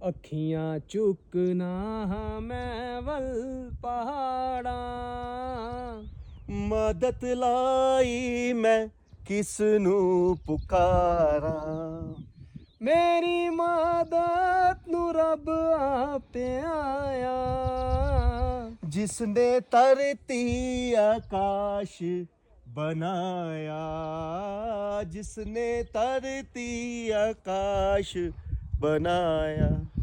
ਅੱਖੀਆਂ ਚੁੱਕਣਾ ਮੈਂ ਵੱਲ ਪਹਾੜਾਂ। ਮਦਦ ਲਾਈ ਮੈਂ ਕਿਸ ਨੂੰ ਪੁਕਾਰਾਂ। ਮੇਰੀ ਮਦਦ ਨੂੰ ਰੱਬ ਆਪੇ ਆਇਆ। जिसने धरती आकाश बनाया, जिसने धरती आकाश बनाया।